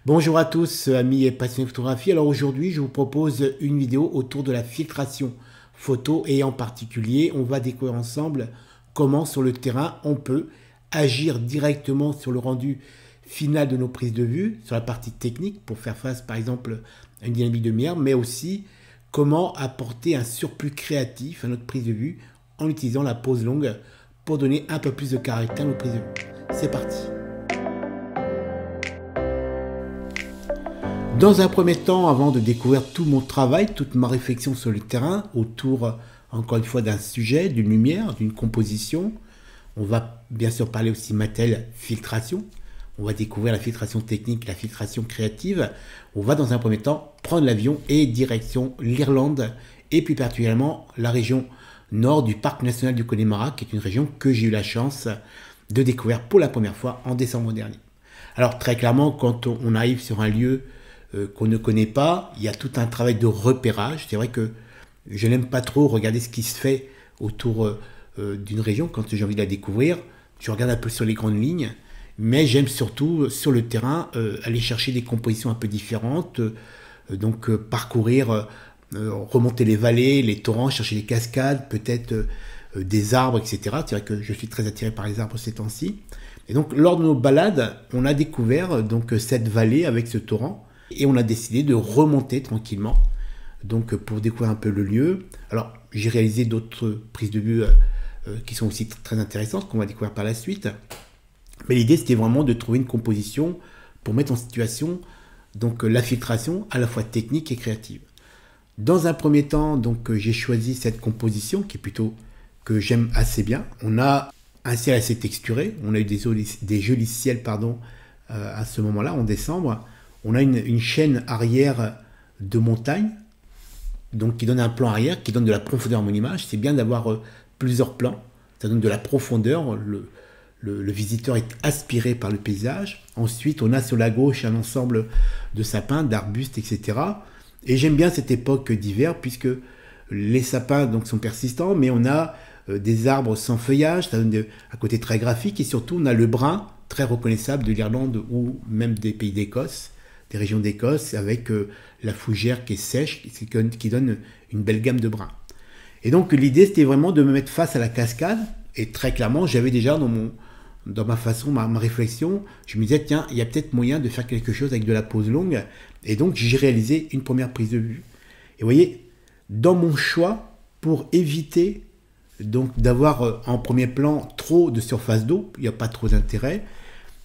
Bonjour à tous, amis et passionnés de photographie. Alors aujourd'hui, je vous propose une vidéo autour de la filtration photo et en particulier, on va découvrir ensemble comment sur le terrain on peut agir directement sur le rendu final de nos prises de vue, sur la partie technique pour faire face par exemple à une dynamique de lumière, mais aussi comment apporter un surplus créatif à notre prise de vue en utilisant la pose longue pour donner un peu plus de caractère à nos prises de vue. C'est parti. Dans un premier temps, avant de découvrir tout mon travail, toute ma réflexion sur le terrain, autour, encore une fois, d'un sujet, d'une lumière, d'une composition, on va bien sûr parler aussi matériel filtration. On va découvrir la filtration technique, la filtration créative. On va dans un premier temps prendre l'avion et direction l'Irlande et plus particulièrement la région nord du parc national du Connemara, qui est une région que j'ai eu la chance de découvrir pour la première fois en décembre dernier. Alors très clairement, quand on arrive sur un lieu qu'on ne connaît pas, il y a tout un travail de repérage. C'est vrai que je n'aime pas trop regarder ce qui se fait autour d'une région quand j'ai envie de la découvrir. Je regarde un peu sur les grandes lignes, mais j'aime surtout sur le terrain aller chercher des compositions un peu différentes, parcourir, remonter les vallées, les torrents, chercher des cascades, peut-être des arbres, etc. C'est vrai que je suis très attiré par les arbres ces temps-ci. Et donc lors de nos balades, on a découvert donc cette vallée avec ce torrent. Et on a décidé de remonter tranquillement, donc pour découvrir un peu le lieu. Alors j'ai réalisé d'autres prises de vue qui sont aussi très intéressantes, qu'on va découvrir par la suite. Mais l'idée c'était vraiment de trouver une composition pour mettre en situation donc la filtration à la fois technique et créative. Dans un premier temps, donc j'ai choisi cette composition qui est plutôt que j'aime assez bien. On a un ciel assez texturé, on a eu des jolis ciels à ce moment-là en décembre. On a une chaîne arrière de montagne, donc qui donne un plan arrière, qui donne de la profondeur à mon image. C'est bien d'avoir plusieurs plans, ça donne de la profondeur, le visiteur est aspiré par le paysage. Ensuite, on a sur la gauche un ensemble de sapins, d'arbustes, etc. Et j'aime bien cette époque d'hiver, puisque les sapins donc, sont persistants, mais on a des arbres sans feuillage, ça donne un côté très graphique, et surtout on a le brun, très reconnaissable de l'Irlande ou même des pays d'Écosse, des régions d'Écosse, avec la fougère qui est sèche, qui donne une belle gamme de bruns. Et donc l'idée c'était vraiment de me mettre face à la cascade, et très clairement j'avais déjà dans ma façon, ma réflexion, je me disais tiens, il y a peut-être moyen de faire quelque chose avec de la pose longue, et donc j'ai réalisé une première prise de vue. Et vous voyez, dans mon choix, pour éviter donc d'avoir en premier plan trop de surface d'eau, il n'y a pas trop d'intérêt,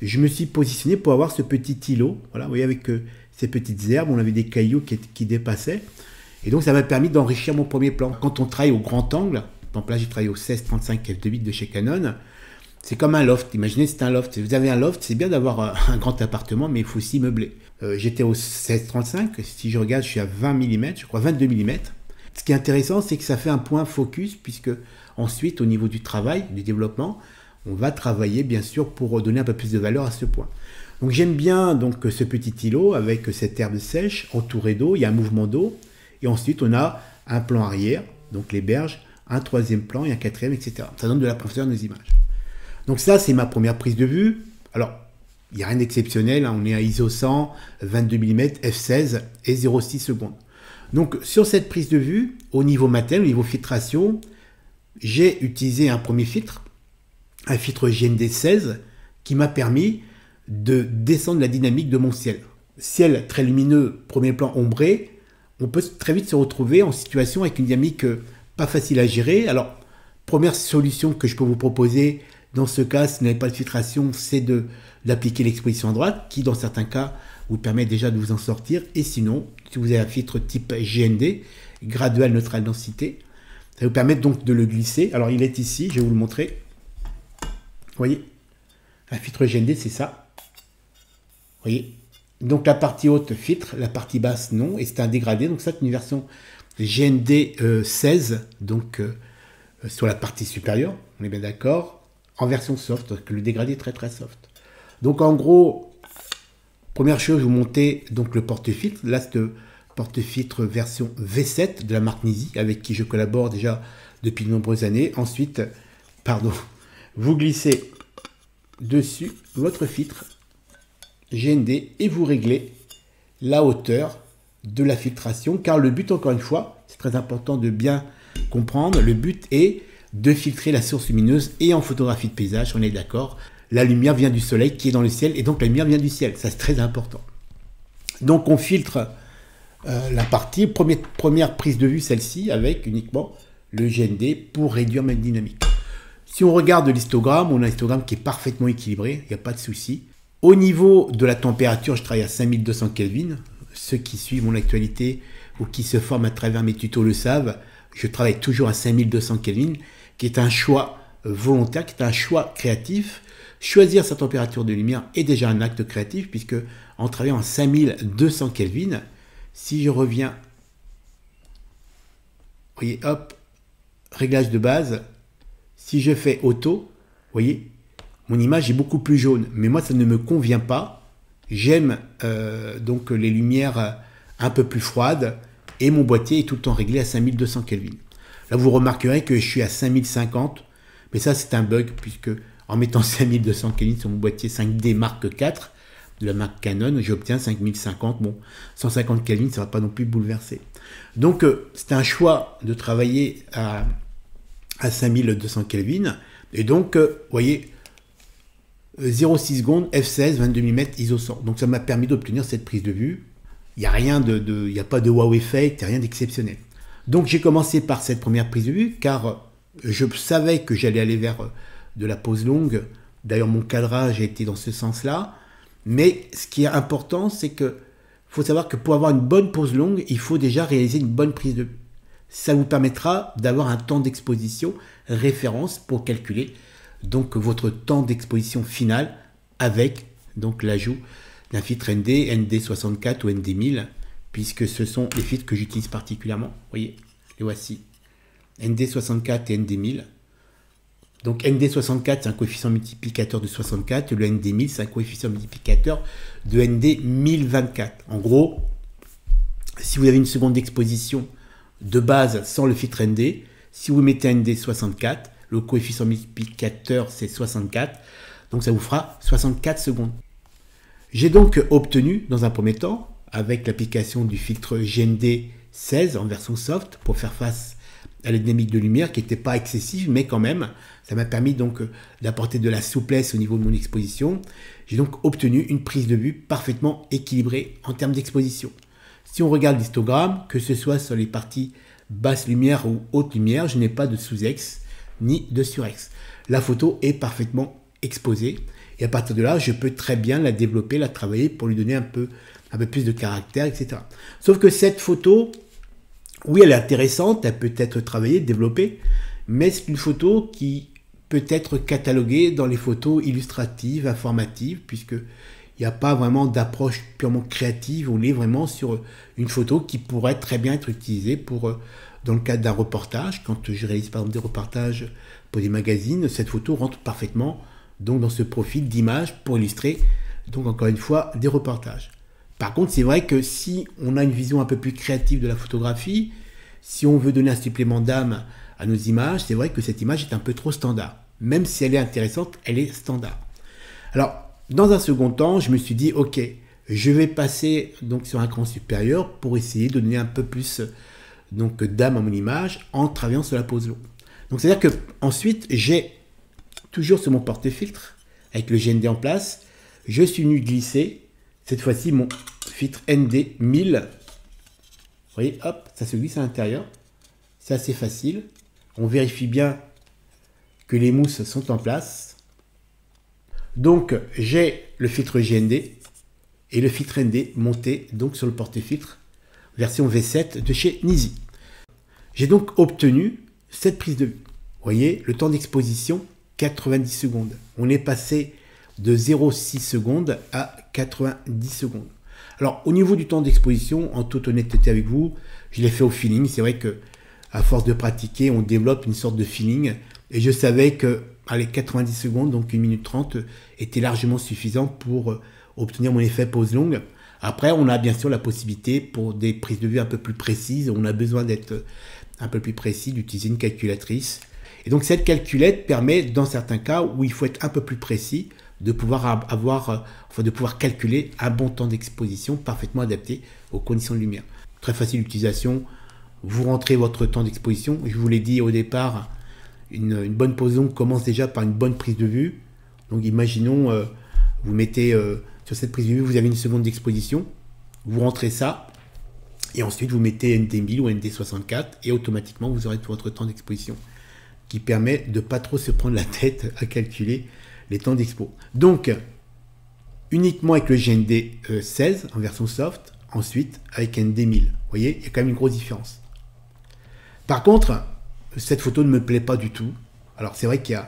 je me suis positionné pour avoir ce petit îlot, voilà, vous voyez, avec ces petites herbes, on avait des cailloux qui dépassaient, et donc ça m'a permis d'enrichir mon premier plan. Quand on travaille au grand angle, par exemple là j'ai travaillé au 16-35 f2.8 de chez Canon, c'est comme un loft, imaginez c'est un loft, si vous avez un loft, c'est bien d'avoir un grand appartement, mais il faut aussi meubler. J'étais au 16-35, si je regarde je suis à 20 mm, je crois 22 mm. Ce qui est intéressant, c'est que ça fait un point focus, puisque ensuite au niveau du travail, du développement, on va travailler bien sûr pour donner un peu plus de valeur à ce point. Donc j'aime bien donc ce petit îlot avec cette herbe sèche entourée d'eau, il y a un mouvement d'eau, et ensuite on a un plan arrière, donc les berges, un troisième plan et un quatrième, etc. Ça donne de la profondeur dans les images. Donc ça c'est ma première prise de vue. Alors il n'y a rien d'exceptionnel, hein, on est à ISO 100, 22 mm, f16 et 0,6 secondes. Donc sur cette prise de vue, au niveau matériel, au niveau filtration, j'ai utilisé un premier filtre, un filtre GND 16 qui m'a permis de descendre la dynamique de mon ciel. Ciel très lumineux, premier plan ombré, on peut très vite se retrouver en situation avec une dynamique pas facile à gérer. Alors, première solution que je peux vous proposer dans ce cas, si vous n'avez pas de filtration, c'est d'appliquer l'exposition à droite, qui dans certains cas vous permet déjà de vous en sortir. Et sinon, si vous avez un filtre type GND, gradual neutral densité, ça vous permet donc de le glisser. Alors, il est ici, je vais vous le montrer. Vous voyez, un filtre GND, c'est ça. Vous voyez, donc la partie haute filtre, la partie basse non, et c'est un dégradé. Donc ça, c'est une version GND 16, donc sur la partie supérieure, on est bien d'accord, en version soft, que le dégradé est très très soft. Donc en gros, première chose, vous montez donc le porte-filtre. Là, c'est le porte-filtre version V7 de la marque Nisi, avec qui je collabore déjà depuis de nombreuses années. Ensuite, pardon, vous glissez dessus votre filtre GND et vous réglez la hauteur de la filtration, car le but, encore une fois, c'est très important de bien comprendre, le but est de filtrer la source lumineuse, et en photographie de paysage, on est d'accord, la lumière vient du soleil qui est dans le ciel, et donc la lumière vient du ciel, ça c'est très important. Donc on filtre la partie, première prise de vue, celle-ci, avec uniquement le GND pour réduire ma dynamique. Si on regarde l'histogramme, on a un histogramme qui est parfaitement équilibré, il n'y a pas de souci. Au niveau de la température, je travaille à 5200 Kelvin. Ceux qui suivent mon actualité ou qui se forment à travers mes tutos le savent, je travaille toujours à 5200 Kelvin, qui est un choix volontaire, qui est un choix créatif. Choisir sa température de lumière est déjà un acte créatif, puisque en travaillant à 5200 Kelvin, si je reviens, vous voyez, hop, réglage de base, si je fais auto, vous voyez, mon image est beaucoup plus jaune, mais moi ça ne me convient pas. J'aime donc les lumières un peu plus froides, et mon boîtier est tout le temps réglé à 5200 Kelvin. Là vous remarquerez que je suis à 5050, mais ça c'est un bug, puisque en mettant 5200 Kelvin sur mon boîtier 5D Mark IV, de la marque Canon, j'obtiens 5050, bon, 150 Kelvin, ça ne va pas non plus bouleverser. Donc, c'est un choix de travailler à 5200 Kelvin, et donc, vous voyez, 0,6 secondes, f16, 22 mm, ISO 100. Donc, ça m'a permis d'obtenir cette prise de vue. Il n'y a rien il n'y a pas de wow effect, rien d'exceptionnel. Donc, j'ai commencé par cette première prise de vue, car je savais que j'allais aller vers de la pose longue. D'ailleurs, mon cadrage a été dans ce sens-là. Mais ce qui est important, c'est que faut savoir que pour avoir une bonne pose longue, il faut déjà réaliser une bonne prise de vue. Ça vous permettra d'avoir un temps d'exposition référence pour calculer donc votre temps d'exposition final avec donc l'ajout d'un filtre ND, ND64 ou ND1000, puisque ce sont les filtres que j'utilise particulièrement. Vous voyez, les voici. ND64 et ND1000. Donc ND64, c'est un coefficient multiplicateur de 64, le ND1000, c'est un coefficient multiplicateur de ND1024. En gros, si vous avez une seconde d'exposition de base sans le filtre ND, si vous mettez ND64, le coefficient multiplicateur c'est 64, donc ça vous fera 64 secondes. J'ai donc obtenu, dans un premier temps, avec l'application du filtre GND 16 en version soft, pour faire face à la dynamique de lumière qui n'était pas excessive, mais quand même, ça m'a permis donc d'apporter de la souplesse au niveau de mon exposition. J'ai donc obtenu une prise de vue parfaitement équilibrée en termes d'exposition. Si on regarde l'histogramme, que ce soit sur les parties basse lumière ou haute lumière, je n'ai pas de sous-ex ni de surex. La photo est parfaitement exposée et à partir de là, je peux très bien la développer, la travailler pour lui donner un peu plus de caractère, etc. Sauf que cette photo, oui, elle est intéressante, elle peut être travaillée, développée, mais c'est une photo qui peut être cataloguée dans les photos illustratives, informatives, puisqu'il n'y a pas vraiment d'approche purement créative, on est vraiment sur une photo qui pourrait très bien être utilisée pour, dans le cadre d'un reportage. Quand je réalise par exemple des reportages pour des magazines, cette photo rentre parfaitement donc, dans ce profil d'image pour illustrer, donc encore une fois, des reportages. Par contre, c'est vrai que si on a une vision un peu plus créative de la photographie, si on veut donner un supplément d'âme à nos images, c'est vrai que cette image est un peu trop standard. Même si elle est intéressante, elle est standard. Alors, dans un second temps, je me suis dit, ok, je vais passer donc sur un cran supérieur pour essayer de donner un peu plus donc d'âme à mon image en travaillant sur la pose longue. Donc, c'est-à-dire que ensuite, j'ai toujours sur mon porte-filtre avec le GND en place, je suis venu glisser cette fois-ci mon filtre ND1000. Vous voyez, hop, ça se glisse à l'intérieur. C'est assez facile. On vérifie bien que les mousses sont en place. Donc, j'ai le filtre GND et le filtre ND monté donc sur le porte-filtre version V7 de chez Nisi. J'ai donc obtenu cette prise de vue. Vous voyez, le temps d'exposition, 90 secondes. On est passé de 0,6 secondes à 90 secondes. Alors, au niveau du temps d'exposition, en toute honnêteté avec vous, je l'ai fait au feeling. C'est vrai que à force de pratiquer, on développe une sorte de feeling. Et je savais que les 90 secondes, donc 1 minute 30, était largement suffisant pour obtenir mon effet pose longue. Après, on a bien sûr la possibilité pour des prises de vue un peu plus précises. On a besoin d'être un peu plus précis, d'utiliser une calculatrice. Et donc, cette calculette permet, dans certains cas où il faut être un peu plus précis, de pouvoir de pouvoir calculer un bon temps d'exposition parfaitement adapté aux conditions de lumière. Très facile d'utilisation. Vous rentrez votre temps d'exposition. Je vous l'ai dit au départ, une bonne pose longue commence déjà par une bonne prise de vue. Donc imaginons, vous mettez sur cette prise de vue, vous avez une seconde d'exposition. Vous rentrez ça. Et ensuite, vous mettez ND1000 ou ND64 et automatiquement, vous aurez tout votre temps d'exposition qui permet de ne pas trop se prendre la tête à calculer les temps d'expo. Donc, uniquement avec le GND16 en version soft, ensuite avec ND1000. Vous voyez, il y a quand même une grosse différence. Par contre, cette photo ne me plaît pas du tout. Alors, c'est vrai qu'il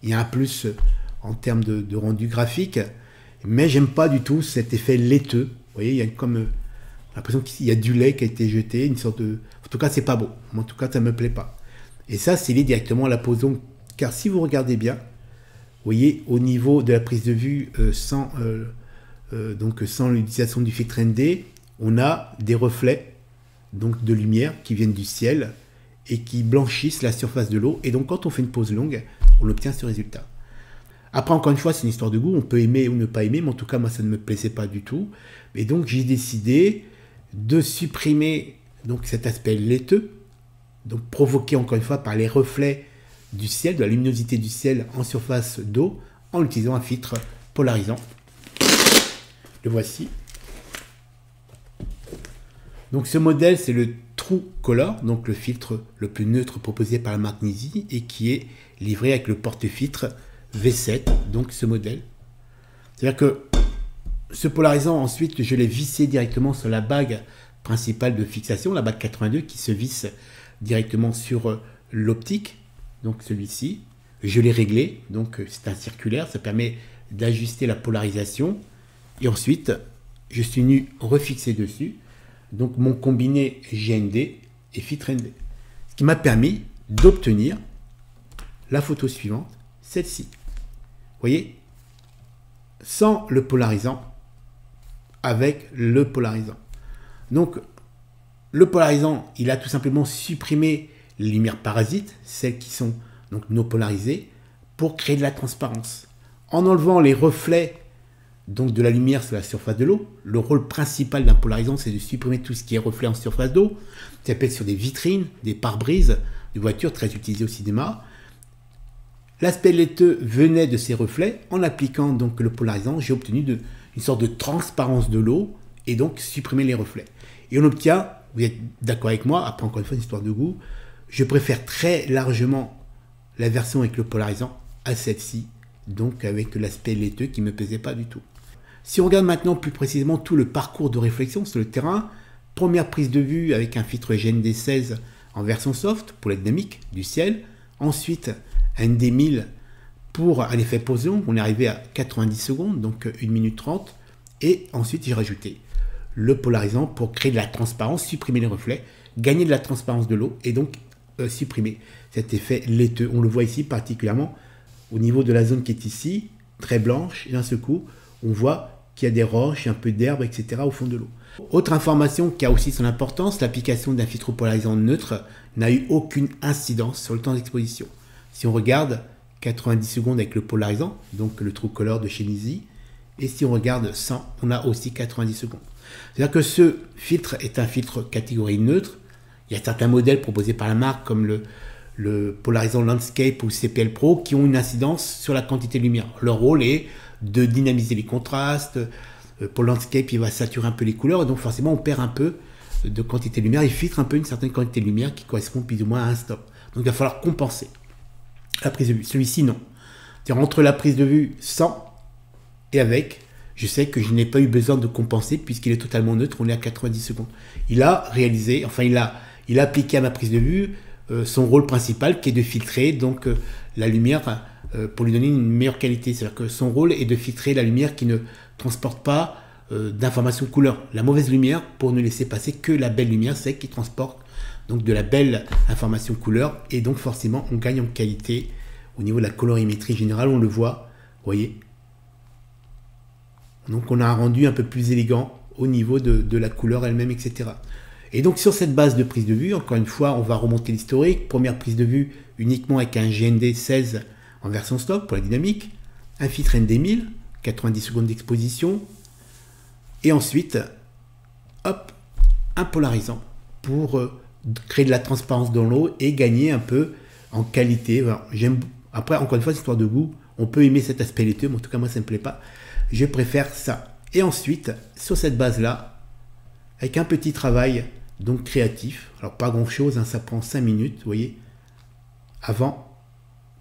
y a un plus en termes de rendu graphique, mais j'aime pas du tout cet effet laiteux. Vous voyez, il y a comme l'impression qu'il y a du lait qui a été jeté, une sorte de... En tout cas, c'est pas beau. En tout cas, ça me plaît pas. Et ça, c'est lié directement à la pose longue. Car si vous regardez bien, vous voyez, au niveau de la prise de vue, sans l'utilisation du filtre ND, on a des reflets donc, de lumière qui viennent du ciel et qui blanchissent la surface de l'eau. Et donc, quand on fait une pose longue, on obtient ce résultat. Après, encore une fois, c'est une histoire de goût. On peut aimer ou ne pas aimer, mais en tout cas, moi, ça ne me plaisait pas du tout. Et donc, j'ai décidé de supprimer donc, cet aspect laiteux, donc provoqué encore une fois par les reflets du ciel, de la luminosité du ciel en surface d'eau, en utilisant un filtre polarisant. Le voici. Donc ce modèle, c'est le True Color, donc le filtre le plus neutre proposé par la marque Nisi et qui est livré avec le porte-filtre V7, donc ce modèle. C'est-à-dire que ce polarisant, ensuite, je l'ai vissé directement sur la bague principale de fixation, la bague 82, qui se visse directement sur l'optique, donc celui-ci. Je l'ai réglé, donc c'est un circulaire, ça permet d'ajuster la polarisation. Et ensuite, je suis venu refixer dessus, donc mon combiné GND et filtre ND. Ce qui m'a permis d'obtenir la photo suivante, celle-ci. Vous voyez, sans le polarisant, avec le polarisant. Donc, le polarisant, il a tout simplement supprimé les lumières parasites, celles qui sont donc non polarisées, pour créer de la transparence. En enlevant les reflets donc de la lumière sur la surface de l'eau, le rôle principal d'un polarisant, c'est de supprimer tout ce qui est reflet en surface d'eau. Ça peut être sur des vitrines, des pare-brises de voitures, très utilisées au cinéma. L'aspect laiteux venait de ces reflets. En appliquant donc le polarisant, j'ai obtenu une sorte de transparence de l'eau et donc supprimer les reflets. Et on obtient, vous êtes d'accord avec moi, après encore une fois une histoire de goût, je préfère très largement la version avec le polarisant à celle-ci, donc avec l'aspect laiteux qui ne me plaisait pas du tout. Si on regarde maintenant plus précisément tout le parcours de réflexion sur le terrain, première prise de vue avec un filtre GND16 en version soft pour la dynamique du ciel, ensuite ND1000 pour un effet pose longue, on est arrivé à 90 secondes, donc 1 minute 30, et ensuite j'ai rajouté le polarisant pour créer de la transparence, supprimer les reflets, gagner de la transparence de l'eau et donc supprimer cet effet laiteux. On le voit ici particulièrement au niveau de la zone qui est ici, très blanche, et d'un seul coup, on voit qu'il y a des roches, un peu d'herbe, etc. au fond de l'eau. Autre information qui a aussi son importance, l'application d'un filtre polarisant neutre n'a eu aucune incidence sur le temps d'exposition. Si on regarde 90 secondes avec le polarisant, donc le True Color de chez Nisi, et si on regarde 100, on a aussi 90 secondes. C'est-à-dire que ce filtre est un filtre catégorie neutre. Il y a certains modèles proposés par la marque comme le polarisant Landscape ou CPL Pro qui ont une incidence sur la quantité de lumière. Leur rôle est de dynamiser les contrastes. Pour Landscape, il va saturer un peu les couleurs et donc forcément on perd un peu de quantité de lumière. Il filtre un peu une certaine quantité de lumière qui correspond plus ou moins à un stop. Donc il va falloir compenser la prise de vue. Celui-ci, non. C'est-à-dire entre la prise de vue sans et avec, je sais que je n'ai pas eu besoin de compenser puisqu'il est totalement neutre, on est à 90 secondes. Il a réalisé, enfin il a appliqué à ma prise de vue son rôle principal qui est de filtrer donc la lumière pour lui donner une meilleure qualité. C'est-à-dire que son rôle est de filtrer la lumière qui ne transporte pas d'informations couleur. La mauvaise lumière pour ne laisser passer que la belle lumière, c'est qui transporte donc de la belle information couleur et donc forcément on gagne en qualité au niveau de la colorimétrie générale, on le voit, vous voyez. Donc on a un rendu un peu plus élégant au niveau de la couleur elle-même, etc. Et donc sur cette base de prise de vue, encore une fois, on va remonter l'historique. Première prise de vue uniquement avec un GND 16 en version stock pour la dynamique, un filtre ND1000, 90 secondes d'exposition. Et ensuite, hop, un polarisant pour créer de la transparence dans l'eau et gagner un peu en qualité. Alors, après, encore une fois, c'est histoire de goût. On peut aimer cet aspect laiteux, mais en tout cas, moi, ça ne me plaît pas. Je préfère ça. Et ensuite, sur cette base-là, avec un petit travail donc créatif, alors pas grand-chose, hein, ça prend 5 minutes, vous voyez, avant,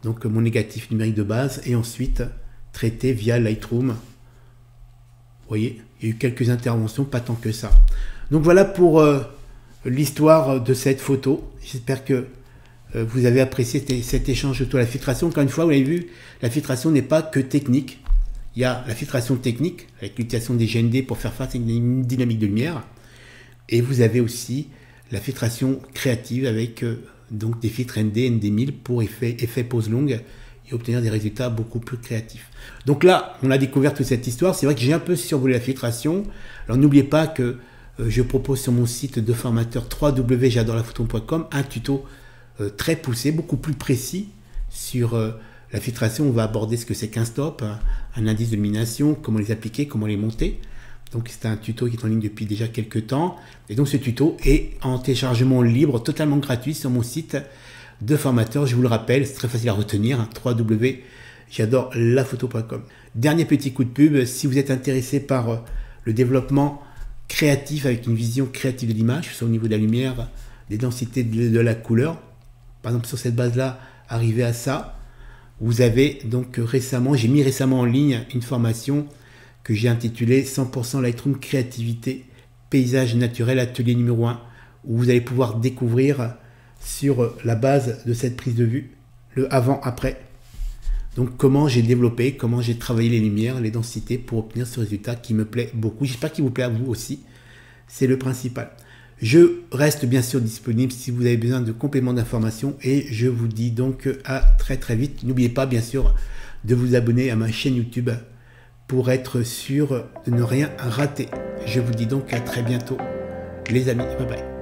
donc mon négatif numérique de base, et ensuite traité via Lightroom. Vous voyez, il y a eu quelques interventions, pas tant que ça. Donc voilà pour l'histoire de cette photo. J'espère que vous avez apprécié cet échange autour de la filtration. Encore une fois, vous l'avez vu, la filtration n'est pas que technique. Il y a la filtration technique, avec l'utilisation des GND pour faire face à une dynamique de lumière. Et vous avez aussi la filtration créative avec donc des filtres ND, ND1000 pour effet pose longue et obtenir des résultats beaucoup plus créatifs. Donc là, on a découvert toute cette histoire. C'est vrai que j'ai un peu survolé la filtration. Alors n'oubliez pas que je propose sur mon site de formateur www.j'adorelaphoto.com un tuto très poussé, beaucoup plus précis sur la filtration. On va aborder ce que c'est qu'un stop, un indice de lumination, comment les appliquer, comment les monter. Donc c'est un tuto qui est en ligne depuis déjà quelques temps. Et donc ce tuto est en téléchargement libre, totalement gratuit sur mon site de formateur. Je vous le rappelle, c'est très facile à retenir, hein, www.j'adorelaphoto.com. Dernier petit coup de pub, si vous êtes intéressé par le développement créatif avec une vision créative de l'image, soit au niveau de la lumière, des densités de la couleur, par exemple sur cette base-là, arriver à ça, vous avez donc récemment, j'ai mis récemment en ligne une formation que j'ai intitulée 100% Lightroom Créativité, Paysage Naturel, Atelier numéro 1, où vous allez pouvoir découvrir sur la base de cette prise de vue, le avant-après. Donc comment j'ai développé, comment j'ai travaillé les lumières, les densités pour obtenir ce résultat qui me plaît beaucoup. J'espère qu'il vous plaît à vous aussi, c'est le principal. Je reste bien sûr disponible si vous avez besoin de compléments d'information et je vous dis donc à très très vite. N'oubliez pas bien sûr de vous abonner à ma chaîne YouTube pour être sûr de ne rien rater. Je vous dis donc à très bientôt les amis, bye bye.